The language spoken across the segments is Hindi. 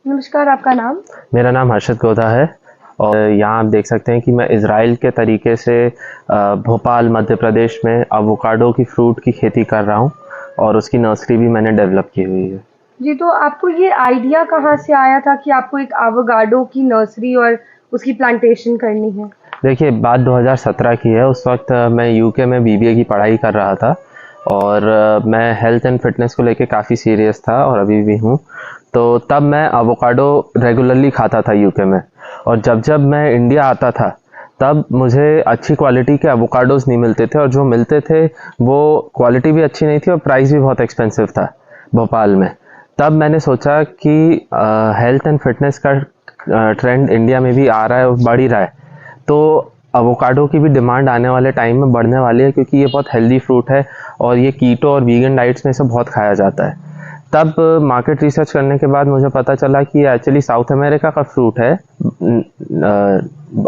नमस्कार, आपका नाम? मेरा नाम हर्षित गोधा है और यहाँ आप देख सकते हैं कि मैं इज़राइल के तरीके से भोपाल मध्य प्रदेश में एवोकाडो की फ्रूट की खेती कर रहा हूँ और उसकी नर्सरी भी मैंने डेवलप की हुई है। जी, तो आपको ये आइडिया कहाँ से आया था कि आपको एक एवोकाडो की नर्सरी और उसकी प्लांटेशन करनी है? देखिए, बात 2017 की है। उस वक्त मैं यूके में बीबीए की पढ़ाई कर रहा था और मैं हेल्थ एंड फिटनेस को लेके काफ़ी सीरियस था और अभी भी हूँ। तो तब मैं एवोकाडो रेगुलरली खाता था यूके में, और जब जब मैं इंडिया आता था तब मुझे अच्छी क्वालिटी के एवोकाडोज़ नहीं मिलते थे, और जो मिलते थे वो क्वालिटी भी अच्छी नहीं थी और प्राइस भी बहुत एक्सपेंसिव था भोपाल में। तब मैंने सोचा कि हेल्थ एंड फिटनेस का ट्रेंड इंडिया में भी आ रहा है और बढ़ ही रहा है, तो अवोकाडो की भी डिमांड आने वाले टाइम में बढ़ने वाली है, क्योंकि ये बहुत हेल्दी फ्रूट है और ये कीटो और वीगन डाइट्स में इसे बहुत खाया जाता है। तब मार्केट रिसर्च करने के बाद मुझे पता चला कि ये एक्चुअली साउथ अमेरिका का फ्रूट है,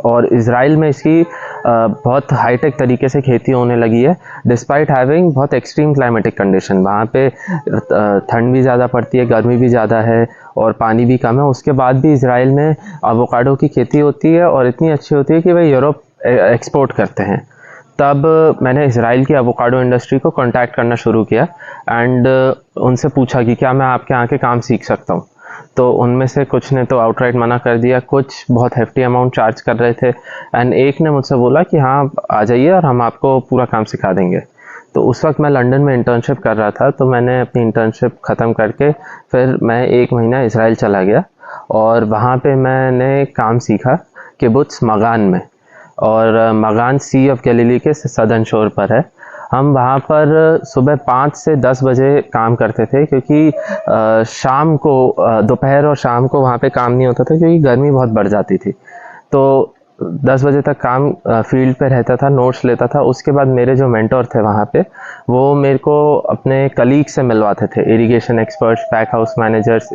और इज़राइल में इसकी बहुत हाईटेक तरीके से खेती होने लगी है, डिस्पाइट हैविंग बहुत एक्सट्रीम क्लाइमेटिक कंडीशन। वहाँ पे ठंड भी ज़्यादा पड़ती है, गर्मी भी ज़्यादा है और पानी भी कम है। उसके बाद भी इज़राइल में एवोकाडो की खेती होती है और इतनी अच्छी होती है कि वह यूरोप एक्सपोर्ट करते हैं। तब मैंने इज़राइल की एवोकाडो इंडस्ट्री को कांटेक्ट करना शुरू किया एंड उनसे पूछा कि क्या मैं आपके यहाँ के काम सीख सकता हूँ। तो उनमें से कुछ ने तो आउटराइट मना कर दिया, कुछ बहुत हेफ्टी अमाउंट चार्ज कर रहे थे, एंड एक ने मुझसे बोला कि हाँ आ जाइए और हम आपको पूरा काम सिखा देंगे। तो उस वक्त मैं लंदन में इंटर्नशिप कर रहा था, तो मैंने अपनी इंटर्नशिप ख़त्म करके फिर मैं 1 महीना इज़राइल चला गया और वहाँ पे मैंने काम सीखा किबुत्स मगान में। और मगान सी ऑफ गैलीली के सदर्न शोर पर है। हम वहाँ पर सुबह 5 से 10 बजे काम करते थे, क्योंकि शाम को दोपहर और शाम को वहाँ पे काम नहीं होता था, क्योंकि गर्मी बहुत बढ़ जाती थी। तो 10 बजे तक काम फील्ड पे रहता था, नोट्स लेता था। उसके बाद मेरे जो मेंटोर थे वहाँ पे, वो मेरे को अपने कलीग से मिलवाते थे, irrigation experts, pack house managers,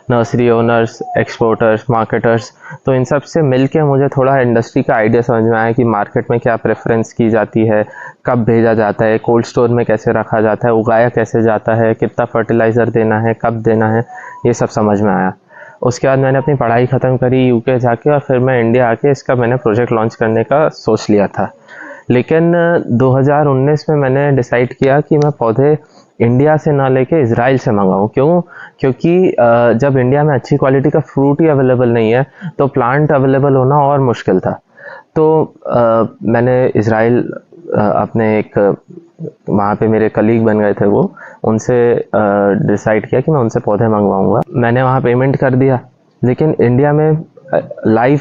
nursery owners, exporters, marketers. तो इन सब से मिल के मुझे थोड़ा इंडस्ट्री का आइडिया समझ में आया कि मार्केट में क्या प्रेफरेंस की जाती है, कब भेजा जाता है, कोल्ड स्टोर में कैसे रखा जाता है, उगाया कैसे जाता है, कितना फर्टिलाइज़र देना है, कब देना है, ये सब समझ में आया। उसके बाद मैंने अपनी पढ़ाई ख़त्म करी यूके जाके, और फिर मैं इंडिया आके इसका मैंने प्रोजेक्ट लॉन्च करने का सोच लिया था। लेकिन 2019 में मैंने डिसाइड किया कि मैं पौधे इंडिया से ना लेके इज़राइल से मंगाऊँ। क्यों? क्योंकि जब इंडिया में अच्छी क्वालिटी का फ्रूट ही अवेलेबल नहीं है, तो प्लांट अवेलेबल होना और मुश्किल था। तो मैंने इज़राइल अपने एक वहाँ पे मेरे कलीग बन गए थे वो, उनसे डिसाइड किया कि मैं उनसे पौधे मंगवाऊँगा। मैंने वहाँ पेमेंट कर दिया, लेकिन इंडिया में लाइव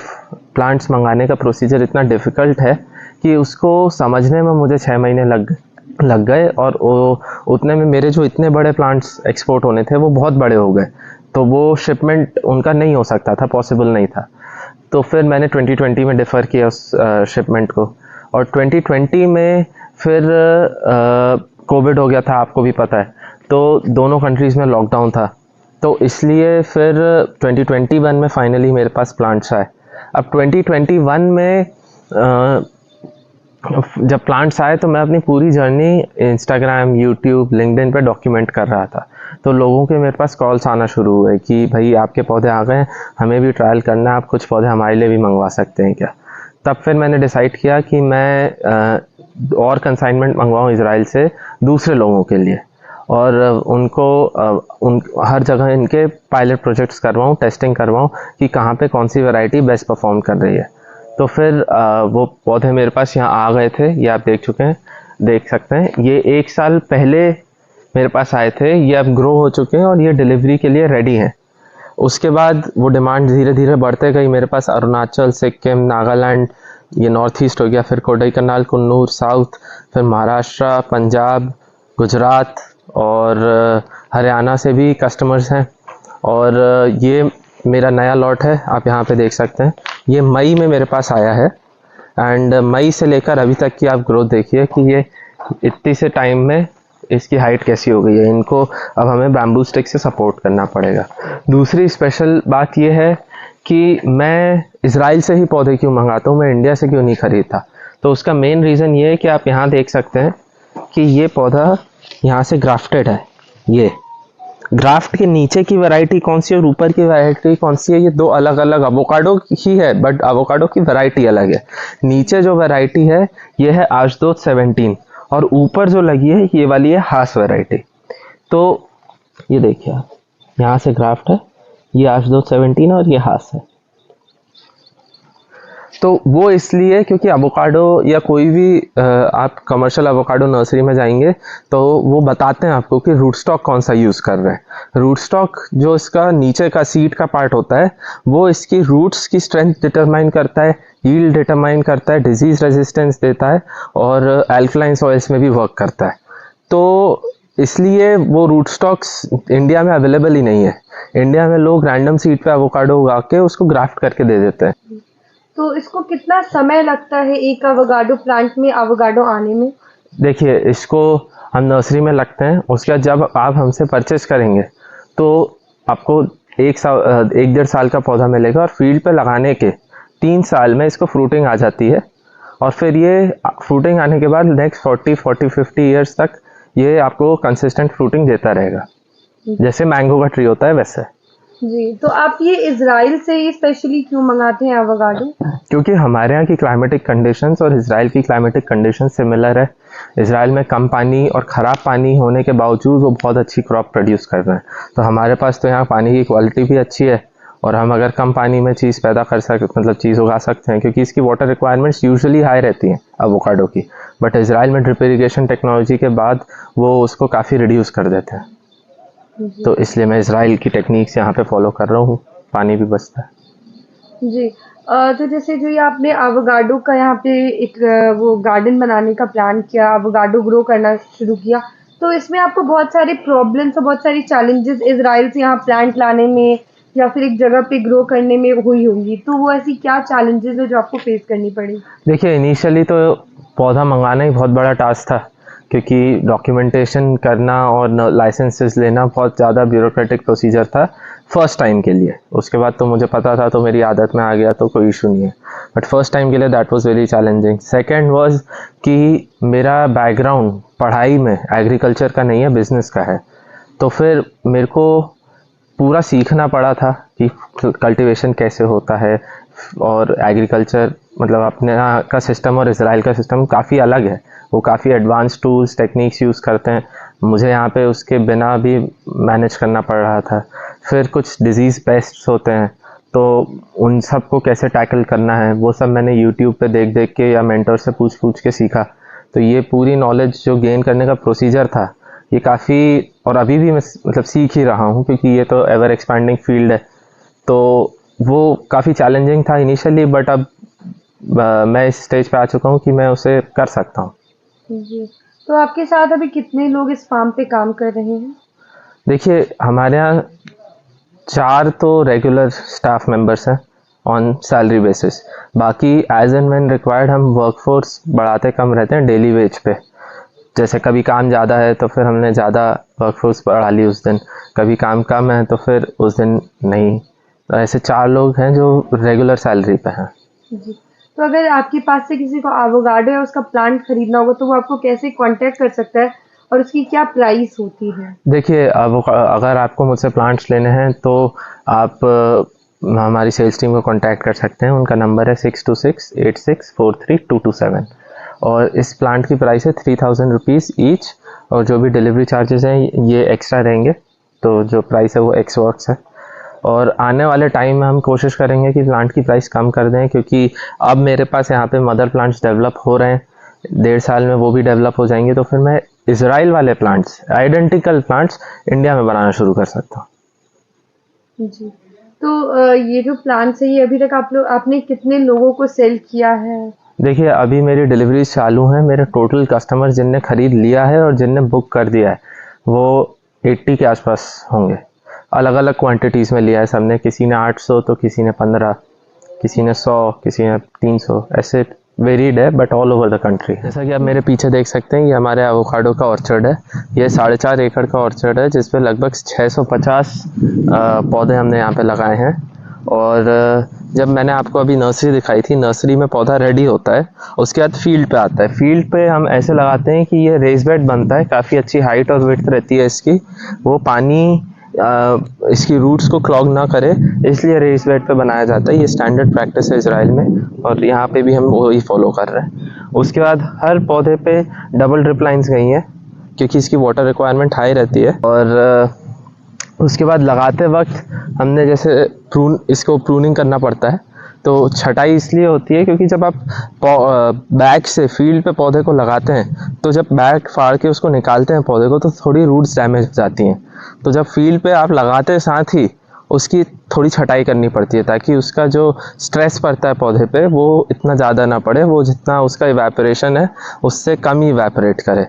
प्लांट्स मंगाने का प्रोसीजर इतना डिफ़िकल्ट है कि उसको समझने में मुझे 6 महीने लग गए, और वो उतने में मेरे जो इतने बड़े प्लांट्स एक्सपोर्ट होने थे वो बहुत बड़े हो गए, तो वो शिपमेंट उनका नहीं हो सकता था, पॉसिबल नहीं था। तो फिर मैंने 2020 में डिफ़र किया उस शिपमेंट को, और 2020 में फिर कोविड हो गया था, आपको भी पता है। तो दोनों कंट्रीज़ में लॉकडाउन था, तो इसलिए फिर 2021 में फाइनली मेरे पास प्लांट्स आए। अब 2021 में जब प्लांट्स आए तो मैं अपनी पूरी जर्नी इंस्टाग्राम, यूट्यूब, लिंक्डइन पे डॉक्यूमेंट कर रहा था। तो लोगों के मेरे पास कॉल्स आना शुरू हुए कि भाई आपके पौधे आ गए हैं, हमें भी ट्रायल करना है, आप कुछ पौधे हमारे लिए भी मंगवा सकते हैं क्या? तब फिर मैंने डिसाइड किया कि मैं और कंसाइनमेंट मंगवाऊँ इज़राइल से दूसरे लोगों के लिए, और उनको उन हर जगह इनके पायलट प्रोजेक्ट्स करवाऊँ, टेस्टिंग करवाऊँ कि कहाँ पे कौन सी वैरायटी बेस्ट परफॉर्म कर रही है। तो फिर वो पौधे मेरे पास यहाँ आ गए थे, ये आप देख सकते हैं। ये 1 साल पहले मेरे पास आए थे, ये अब ग्रो हो चुके हैं और ये डिलीवरी के लिए रेडी हैं। उसके बाद वो डिमांड धीरे धीरे बढ़ते गई। मेरे पास अरुणाचल, सिक्किम, नागालैंड, ये नॉर्थ ईस्ट हो गया, फिर कोडाईकनाल, कुन्नूर साउथ, फिर महाराष्ट्र, पंजाब, गुजरात और हरियाणा से भी कस्टमर्स हैं। और ये मेरा नया लॉट है, आप यहाँ पे देख सकते हैं। ये मई में मेरे पास आया है, एंड मई से लेकर अभी तक की आप ग्रोथ देखिए कि ये इतनी से टाइम में इसकी हाइट कैसी हो गई है। इनको अब हमें बैम्बू स्टिक से सपोर्ट करना पड़ेगा। दूसरी स्पेशल बात ये है कि मैं इज़राइल से ही पौधे क्यों मंगाता हूँ, मैं इंडिया से क्यों नहीं खरीदता। तो उसका मेन रीज़न ये है कि आप यहाँ देख सकते हैं कि ये पौधा यहाँ से ग्राफ्टेड है। ये ग्राफ्ट के नीचे की वैरायटी कौन सी है और ऊपर की वैरायटी कौन सी है, ये दो अलग अलग अवोकाडो ही है, बट अवोकाडो की वैरायटी अलग है। नीचे जो वैरायटी है ये है आशदोत 17 और ऊपर जो लगी है ये वाली है हास वैरायटी। तो ये देखिए आप, यहाँ से ग्राफ्ट है, ये आशदोत 17 और ये हास है। तो वो इसलिए क्योंकि एवोकाडो या कोई भी आप कमर्शियल एवोकाडो नर्सरी में जाएंगे तो वो बताते हैं आपको कि रूट स्टॉक कौन सा यूज़ कर रहे हैं। रूट स्टॉक जो इसका नीचे का सीड का पार्ट होता है वो इसकी रूट्स की स्ट्रेंथ डिटरमाइन करता है, यील्ड डिटरमाइन करता है, डिजीज रेजिस्टेंस देता है और एल्कलाइन सॉइल्स में भी वर्क करता है। तो इसलिए वो रूट स्टॉक्स इंडिया में अवेलेबल ही नहीं है। इंडिया में लोग रैंडम सीड पे एवोकाडो उगा के उसको ग्राफ्ट करके दे देते हैं। तो इसको कितना समय लगता है एक एवोकाडो प्लांट में एवोकाडो आने में? देखिए, इसको हम नर्सरी में लगते हैं, उसके बाद जब आप हमसे परचेस करेंगे तो आपको 1-1.5 साल का पौधा मिलेगा और फील्ड पे लगाने के 3 साल में इसको फ्रूटिंग आ जाती है और फिर ये फ्रूटिंग आने के बाद नेक्स्ट 40-50 ईयर्स तक ये आपको कंसिस्टेंट फ्रूटिंग देता रहेगा, जैसे मैंगो का ट्री होता है वैसे। जी, तो आप ये इजराइल से ही स्पेशली क्यों मंगाते हैं एवोकाडो? क्योंकि हमारे यहाँ की क्लाइमेटिक कंडीशंस और इजराइल की क्लाइमेटिक कंडीशंस सिमिलर है। इजराइल में कम पानी और ख़राब पानी होने के बावजूद वो बहुत अच्छी क्रॉप प्रोड्यूस कर रहे हैं। तो हमारे पास तो यहाँ पानी की क्वालिटी भी अच्छी है और हम अगर कम पानी में चीज़ पैदा कर सकते, मतलब चीज़ उगा सकते हैं, क्योंकि इसकी वाटर रिक्वायरमेंट्स यूजुअली हाई रहती हैं एवोकाडो की, बट इजराइल में ड्रिप इरीगेशन टेक्नोलॉजी के बाद वो उसको काफ़ी रिड्यूस कर देते हैं। तो इसलिए मैं इजराइल की टेक्निक्स यहाँ पे फॉलो कर रहा हूँ, पानी भी बचता है। जी। तो जैसे जो ये आपने एवोकाडो का यहाँ पे एक वो गार्डन बनाने का प्लान किया, एवोकाडो ग्रो करना शुरू किया, तो इसमें आपको बहुत सारे प्रॉब्लम्स और बहुत सारी चैलेंजेस इजराइल से यहाँ प्लांट लाने में या फिर एक जगह पे ग्रो करने में हुई होंगी, तो वो ऐसी क्या चैलेंजेस है जो आपको फेस करनी पड़ी? देखिए, इनिशियली तो पौधा मंगाना ही बहुत बड़ा टास्क था, क्योंकि डॉक्यूमेंटेशन करना और लाइसेंसेस लेना बहुत ज़्यादा ब्यूरोक्रेटिक प्रोसीजर था फर्स्ट टाइम के लिए। उसके बाद तो मुझे पता था, तो मेरी आदत में आ गया, तो कोई इशू नहीं है, बट फर्स्ट टाइम के लिए that was very challenging. Second was कि मेरा बैकग्राउंड पढ़ाई में एग्रीकल्चर का नहीं है, बिजनेस का है, तो फिर मेरे को पूरा सीखना पड़ा था कि कल्टीवेशन कैसे होता है और एग्रीकल्चर, मतलब अपने यहाँ का सिस्टम और इजराइल का सिस्टम काफ़ी अलग है। वो काफ़ी एडवांस टूल्स टेक्निक्स यूज़ करते हैं, मुझे यहाँ पे उसके बिना भी मैनेज करना पड़ रहा था। फिर कुछ डिजीज़ पेस्ट्स होते हैं, तो उन सब को कैसे टैकल करना है वो सब मैंने यूट्यूब पे देख देख के या मेंटर से पूछ पूछ के सीखा। तो ये पूरी नॉलेज जो गेन करने का प्रोसीजर था, ये काफ़ी, और अभी भी मैं मतलब सीख ही रहा हूँ, क्योंकि ये तो एवर एक्सपैंडिंग फील्ड है। तो वो काफ़ी चैलेंजिंग था इनिशियली, बट अब मैं इस स्टेज पे आ चुका हूँ कि मैं उसे कर सकता हूँ। जी। तो आपके साथ अभी कितने लोग इस फार्म पे काम कर रहे हैं? देखिए, हमारे यहाँ 4 तो रेगुलर स्टाफ मेंबर्स हैं ऑन सैलरी बेसिस, बाकी एज एंड व्हेन रिक्वायर्ड हम वर्कफोर्स बढ़ाते कम रहते हैं डेली वेज पे। जैसे कभी काम ज़्यादा है तो फिर हमने ज़्यादा वर्कफोर्स बढ़ा ली उस दिन, कभी काम कम है तो फिर उस दिन नहीं। तो ऐसे 4 लोग हैं जो रेगुलर सैलरी पे हैं। जी। तो अगर आपके पास से किसी को एवोकाडो या उसका प्लांट खरीदना होगा तो वो आपको कैसे कांटेक्ट कर सकता है और उसकी क्या प्राइस होती है? देखिए, अब अगर आपको मुझसे प्लांट्स लेने हैं तो आप हमारी सेल्स टीम को कांटेक्ट कर सकते हैं। उनका नंबर है 6268643227 और इस प्लांट की प्राइस है 3000 रुपीज़ ईच, और जो भी डिलीवरी चार्जेस हैं ये एक्स्ट्रा रहेंगे, तो जो प्राइस है वो एक्स वर्क्स है। और आने वाले टाइम में हम कोशिश करेंगे कि प्लांट की प्राइस कम कर दें, क्योंकि अब मेरे पास यहाँ पे मदर प्लांट्स डेवलप हो रहे हैं, 1.5 साल में वो भी डेवलप हो जाएंगे, तो फिर मैं इजराइल वाले प्लांट्स, आइडेंटिकल प्लांट्स इंडिया में बनाना शुरू कर सकता हूँ। जी। तो ये जो प्लांट्स है ये अभी तक आपने कितने लोगों को सेल किया है? देखिए, अभी मेरी डिलीवरी चालू है। मेरे टोटल कस्टमर जिनने खरीद लिया है और जिनने बुक कर दिया है वो 80 के आसपास होंगे। अलग अलग क्वांटिटीज़ में लिया है सबने, किसी ने 800 तो किसी ने 15, किसी ने 100, किसी ने 300, ऐसे वेरीड है, but all over the country. जैसा कि आप मेरे पीछे देख सकते हैं, ये हमारे एवोकाडो का ऑर्चर्ड है। ये 4.5 एकड़ का ऑर्चर्ड है, जिसपे लगभग 650 पौधे हमने यहाँ पे लगाए हैं। और जब मैंने आपको अभी नर्सरी दिखाई थी, नर्सरी में पौधा रेडी होता है, उसके बाद फील्ड पे आता है। फील्ड पे हम ऐसे लगाते हैं कि ये रेज बेड बनता है, काफ़ी अच्छी हाइट और विड्थ रहती है इसकी। वो पानी इसकी रूट्स को क्लॉग ना करे, इसलिए रेस बेड पे बनाया जाता है। ये स्टैंडर्ड प्रैक्टिस है इजराइल में और यहाँ पे भी हम वही फॉलो कर रहे हैं। उसके बाद हर पौधे पे डबल ड्रिप लाइंस गई हैं क्योंकि इसकी वाटर रिक्वायरमेंट हाई रहती है। और उसके बाद लगाते वक्त हमने जैसे इसको प्रूनिंग करना पड़ता है। तो छटाई इसलिए होती है क्योंकि जब आप बैग से फील्ड पे पौधे को लगाते हैं तो जब बैग फाड़ के उसको निकालते हैं पौधे को तो थोड़ी रूट्स डैमेज हो जाती हैं। तो जब फील्ड पे आप लगाते साथ ही उसकी थोड़ी छटाई करनी पड़ती है ताकि उसका जो स्ट्रेस पड़ता है पौधे पे वो इतना ज़्यादा ना पड़े, वो जितना उसका इवेपोरेशन है उससे कम ही इवेपोरेट करे।